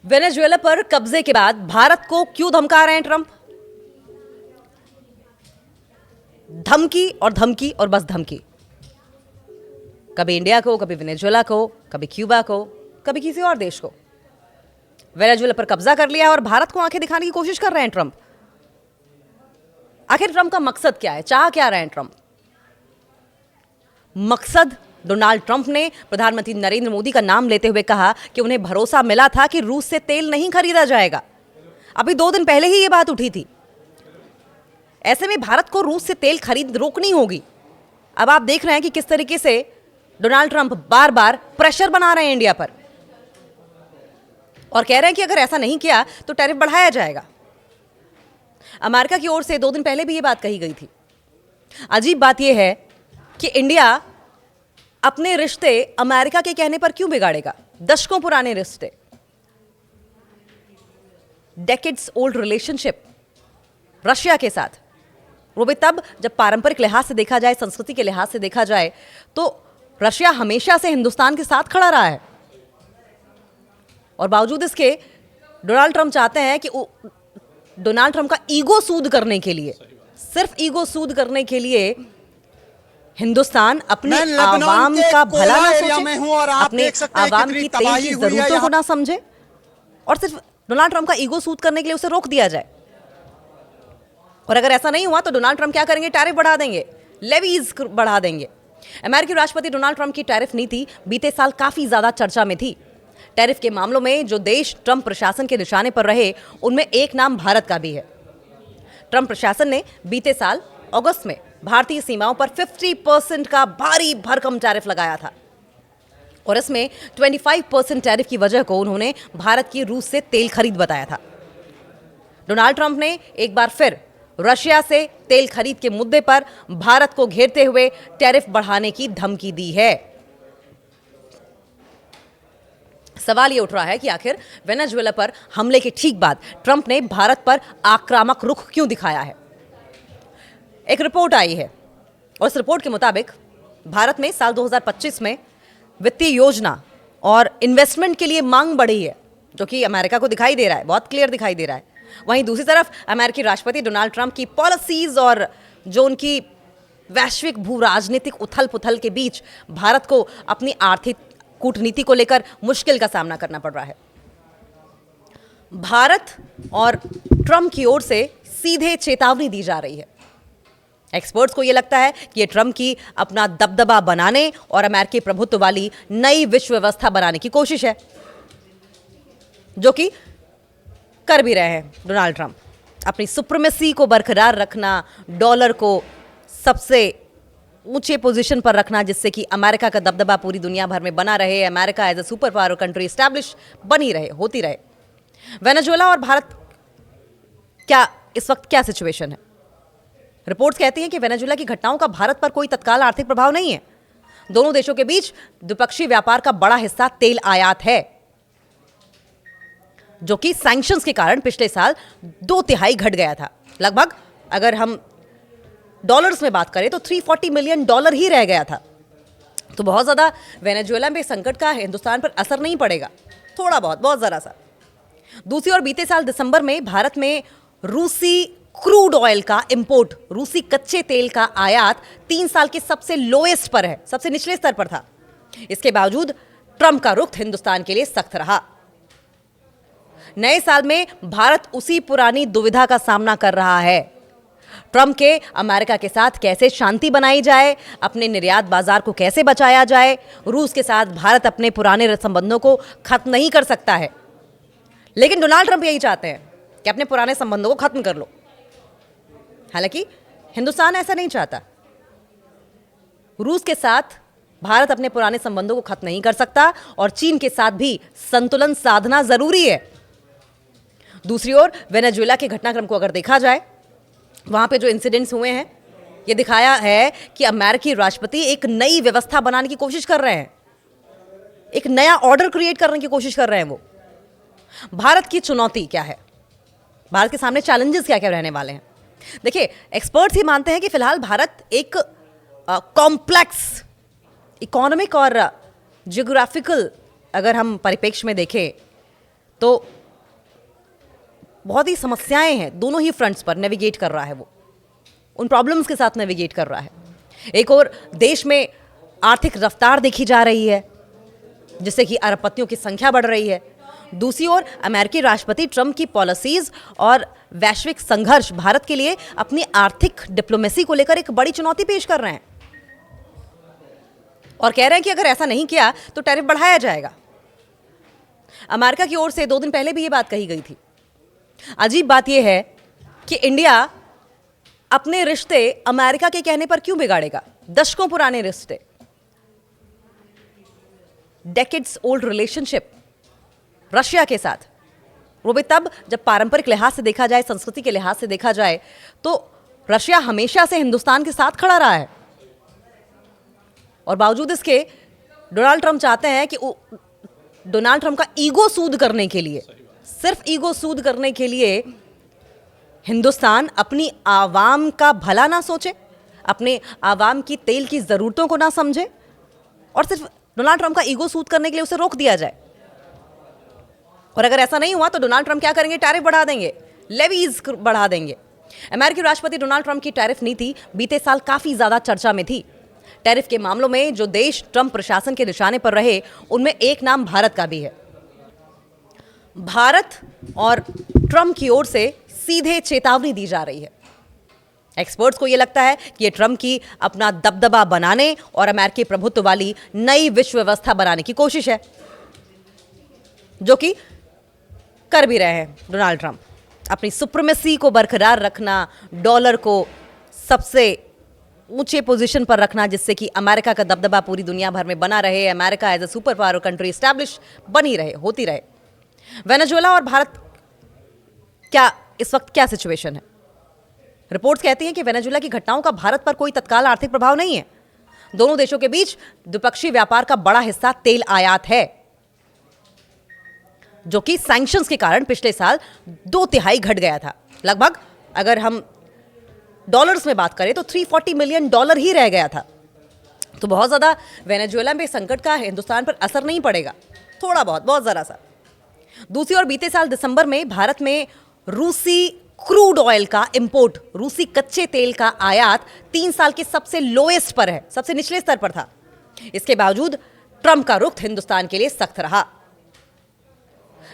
Venezuela पर कब्जे के बाद भारत को क्यों धमका रहे हैं ट्रंप? धमकी और धमकी और बस धमकी। कभी इंडिया को, कभी वेनेजुएला को, कभी क्यूबा को, कभी किसी और देश को। वेनेजुएला पर कब्जा कर लिया और भारत को आंखें दिखाने की कोशिश कर रहे हैं ट्रंप। आखिर ट्रंप का मकसद क्या है? चाह क्या रहे हैं ट्रंप? मकसद डोनाल्ड ट्रंप ने प्रधानमंत्री नरेंद्र मोदी का नाम लेते हुए कहा कि उन्हें भरोसा मिला था कि रूस से तेल नहीं खरीदा जाएगा। अभी 2 दिन पहले ही यह बात उठी थी। ऐसे में भारत को रूस से तेल खरीद रोकनी होगी। अब आप देख रहे हैं कि किस तरीके से डोनाल्ड ट्रंप बार बार प्रेशर बना रहे हैं इंडिया पर और कह रहे हैं कि अगर ऐसा नहीं किया तो टैरिफ बढ़ाया जाएगा। अमेरिका की ओर से 2 दिन पहले भी यह बात कही गई थी। अजीब बात यह है कि इंडिया अपने रिश्ते अमेरिका के कहने पर क्यों बिगाड़ेगा? दशकों पुराने रिश्ते, डेकेड्स ओल्ड रिलेशनशिप रशिया के साथ, वो भी तब जब पारंपरिक लिहाज से देखा जाए, संस्कृति के लिहाज से देखा जाए तो रशिया हमेशा से हिंदुस्तान के साथ खड़ा रहा है। और बावजूद इसके डोनाल्ड ट्रंप चाहते हैं कि डोनाल्ड ट्रंप का ईगो सूद करने के लिए, सिर्फ ईगो सूद करने के लिए हिंदुस्तान अपने आवाम का भला ना सोचे, अपने आवाम की तेल की जरूरतों को ना समझे और सिर्फ डोनाल्ड ट्रंप का ईगो सूद करने के लिए उसे रोक दिया जाए। और अगर ऐसा नहीं हुआ तो डोनाल्ड ट्रंप क्या करेंगे? टैरिफ बढ़ा देंगे, लेवीज बढ़ा देंगे। अमेरिकी राष्ट्रपति डोनाल्ड ट्रंप की टैरिफ नीति बीते साल काफी ज्यादा चर्चा में थी। टैरिफ के मामलों में जो देश ट्रंप प्रशासन के निशाने पर रहे उनमें एक नाम भारत का भी है। ट्रंप प्रशासन ने बीते साल अगस्त में भारतीय सीमाओं पर 50% का भारी भरकम टैरिफ लगाया था और इसमें 25% टैरिफ की वजह को उन्होंने भारत की रूस से तेल खरीद बताया था। डोनाल्ड ट्रंप ने एक बार फिर रशिया से तेल खरीद के मुद्दे पर भारत को घेरते हुए टैरिफ बढ़ाने की धमकी दी है। सवाल यह उठ रहा है कि आखिर वेनेजुएला पर हमले के ठीक बाद ट्रंप ने भारत पर आक्रामक रुख क्यों दिखाया है? एक रिपोर्ट आई है और इस रिपोर्ट के मुताबिक भारत में साल 2025 में वित्तीय योजना और इन्वेस्टमेंट के लिए मांग बढ़ी है, जो कि अमेरिका को दिखाई दे रहा है, बहुत क्लियर दिखाई दे रहा है। वहीं दूसरी तरफ अमेरिकी राष्ट्रपति डोनाल्ड ट्रंप की पॉलिसीज और जो उनकी वैश्विक भू राजनीतिक उथल पुथल के बीच भारत को अपनी आर्थिक कूटनीति को लेकर मुश्किल का सामना करना पड़ रहा है। भारत और ट्रंप की ओर से सीधे चेतावनी दी जा रही है। एक्सपर्ट्स को यह लगता है कि यह ट्रंप की अपना दबदबा बनाने और अमेरिकी प्रभुत्व वाली नई विश्व व्यवस्था बनाने की कोशिश है, जो कि कर भी रहे हैं डोनाल्ड ट्रंप। अपनी सुप्रीमेसी को बरकरार रखना, डॉलर को सबसे ऊंचे पोजीशन पर रखना, जिससे कि अमेरिका का दबदबा पूरी दुनिया भर में बना रहे, America as a super power country establish बनी रहे, होती रहे। वेनेजुएला और भारत क्या इस वक्त क्या सिचुएशन है? रिपोर्ट्स कहती हैं कि वेनेजुएला की घटनाओं का भारत पर कोई तत्काल आर्थिक प्रभाव नहीं है। दोनों देशों के बीच द्विपक्षीय व्यापार का बड़ा हिस्सा तेल आयात है, जो कि सैंक्शंस के कारण पिछले साल 2/3 घट गया था। लगभग अगर हम डॉलर्स में बात करें तो $340 मिलियन ही रह गया था। तो बहुत ज्यादा वेनेजुएला में संकट का हिंदुस्तान पर असर नहीं पड़ेगा, थोड़ा बहुत जरा सा। दूसरी ओर बीते साल दिसंबर में भारत में रूसी क्रूड ऑयल का इंपोर्ट, रूसी कच्चे तेल का आयात 3 साल के सबसे लोएस्ट पर है, सबसे निचले स्तर पर था। इसके बावजूद ट्रंप का रुख हिंदुस्तान के लिए सख्त रहा। नए साल में भारत उसी पुरानी दुविधा का सामना कर रहा है। ट्रंप के अमेरिका के साथ कैसे शांति बनाई जाए, अपने निर्यात बाजार को कैसे बचाया जाए। रूस के साथ भारत अपने पुराने संबंधों को खत्म नहीं कर सकता है, लेकिन डोनाल्ड ट्रंप यही चाहते हैं कि अपने पुराने संबंधों को खत्म कर लो। हालांकि हिंदुस्तान ऐसा नहीं चाहता। रूस के साथ भारत अपने पुराने संबंधों को खत्म नहीं कर सकता और चीन के साथ भी संतुलन साधना जरूरी है। दूसरी ओर वेनेजुएला के घटनाक्रम को अगर देखा जाए, वहां पे जो इंसिडेंट्स हुए हैं, ये दिखाया है कि अमेरिकी राष्ट्रपति एक नई व्यवस्था बनाने की कोशिश कर रहे हैं, एक नया ऑर्डर क्रिएट करने की कोशिश कर रहे हैं। वो भारत की चुनौती क्या है, भारत के सामने चैलेंजेस क्या क्या रहने वाले हैं? देखिए, एक्सपर्ट्स ही मानते हैं कि फिलहाल भारत एक कॉम्प्लेक्स इकोनॉमिक और जियोग्राफिकल अगर हम परिप्रेक्ष्य में देखें तो बहुत ही समस्याएं हैं, दोनों ही फ्रंट्स पर नेविगेट कर रहा है वो, उन प्रॉब्लम्स के साथ नेविगेट कर रहा है। एक और देश में आर्थिक रफ्तार देखी जा रही है जिससे कि अरबपतियों की संख्या बढ़ रही है। दूसरी ओर अमेरिकी राष्ट्रपति ट्रंप की पॉलिसीज और वैश्विक संघर्ष भारत के लिए अपनी आर्थिक डिप्लोमेसी को लेकर एक बड़ी चुनौती पेश कर रहे हैं और कह रहे हैं कि अगर ऐसा नहीं किया तो टैरिफ बढ़ाया जाएगा। अमेरिका की ओर से 2 दिन पहले भी ये बात कही गई थी। अजीब बात यह है कि इंडिया अपने रिश्ते अमेरिका के कहने पर क्यों बिगाड़ेगा? दशकों पुराने रिश्ते, डेकेड्स ओल्ड रिलेशनशिप रशिया के साथ, वो भी तब जब पारंपरिक लिहाज से देखा जाए, संस्कृति के लिहाज से देखा जाए तो रशिया हमेशा से हिंदुस्तान के साथ खड़ा रहा है। और बावजूद इसके डोनाल्ड ट्रंप चाहते हैं कि डोनाल्ड ट्रंप का ईगो सूद करने के लिए, सिर्फ ईगो सूद करने के लिए हिंदुस्तान अपनी आवाम का भला ना सोचे, अपने आवाम की तेल की ज़रूरतों को ना समझे और सिर्फ डोनाल्ड ट्रंप का ईगो सूद करने के लिए उसे रोक दिया जाए। और अगर ऐसा नहीं हुआ तो डोनाल्ड ट्रंप क्या करेंगे? टैरिफ बढ़ा देंगे, लेवीज बढ़ा देंगे। अमेरिकी राष्ट्रपति डोनाल्ड ट्रंप की टैरिफ नीति बीते साल काफ़ी ज़्यादा चर्चा में थी। टैरिफ के मामलों में जो देश ट्रंप प्रशासन के निशाने पर रहे उनमें एक नाम भारत का भी है। भारत और ट्रंप की ओर से सीधे चेतावनी दी जा रही है। एक्सपर्ट्स को यह लगता है कि यह ट्रंप की अपना दबदबा बनाने और अमेरिकी प्रभुत्व वाली नई विश्व व्यवस्था बनाने की कोशिश है, जो कि कर भी रहे हैं डोनाल्ड ट्रंप। अपनी सुप्रीमेसी को बरकरार रखना, डॉलर को सबसे ऊंचे पोजीशन पर रखना जिससे कि अमेरिका का दबदबा पूरी दुनिया भर में बना रहे, America as a super power country establish बनी रहे, होती रहे। वेनेजुएला और भारत क्या इस वक्त क्या सिचुएशन है? रिपोर्ट्स कहती हैं कि वेनेजुएला की घटनाओं का भारत पर कोई तत्काल आर्थिक प्रभाव नहीं है। दोनों देशों के बीच द्विपक्षीय व्यापार का बड़ा हिस्सा तेल आयात है, जो कि सैंक्शंस के कारण पिछले साल 2/3 घट गया था। लगभग अगर हम डॉलर्स में बात करें तो $340 मिलियन ही रह गया था। तो बहुत ज़्यादा वेनेजुएला में संकट का हिंदुस्तान पर असर नहीं पड़ेगा, थोड़ा बहुत ज़रा सा। दूसरी ओर बीते साल दिसंबर में भारत में रूसी क्रूड ऑयल का इंपोर्ट, रूसी कच्चे तेल का आयात 3 साल के सबसे लोएस्ट पर है, सबसे निचले स्तर पर था। इसके बावजूद ट्रंप का रुख हिंदुस्तान के लिए सख्त रहा।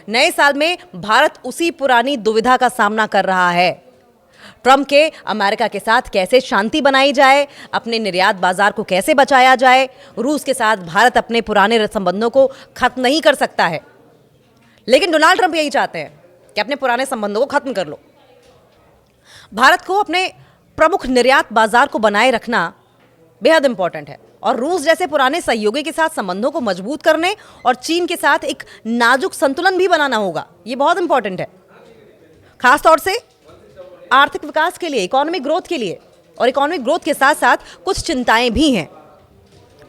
नए साल में भारत उसी पुरानी दुविधा का सामना कर रहा है। ट्रंप के अमेरिका के साथ कैसे शांति बनाई जाए, अपने निर्यात बाजार को कैसे बचाया जाए। रूस के साथ भारत अपने पुराने संबंधों को खत्म नहीं कर सकता है, लेकिन डोनाल्ड ट्रंप यही चाहते हैं कि अपने पुराने संबंधों को खत्म कर लो। भारत को अपने प्रमुख निर्यात बाजार को बनाए रखना बेहद इंपॉर्टेंट है और रूस जैसे पुराने सहयोगी के साथ संबंधों को मजबूत करने और चीन के साथ एक नाजुक संतुलन भी बनाना होगा। ये बहुत इंपॉर्टेंट है, खासतौर से आर्थिक विकास के लिए, इकोनॉमिक ग्रोथ के लिए। और इकोनॉमिक ग्रोथ के साथ साथ कुछ चिंताएं भी हैं।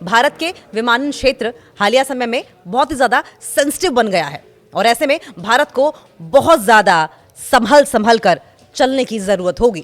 भारत के विमानन क्षेत्र हालिया समय में बहुत ही ज़्यादा सेंसिटिव बन गया है और ऐसे में भारत को बहुत ज़्यादा संभल कर चलने की ज़रूरत होगी।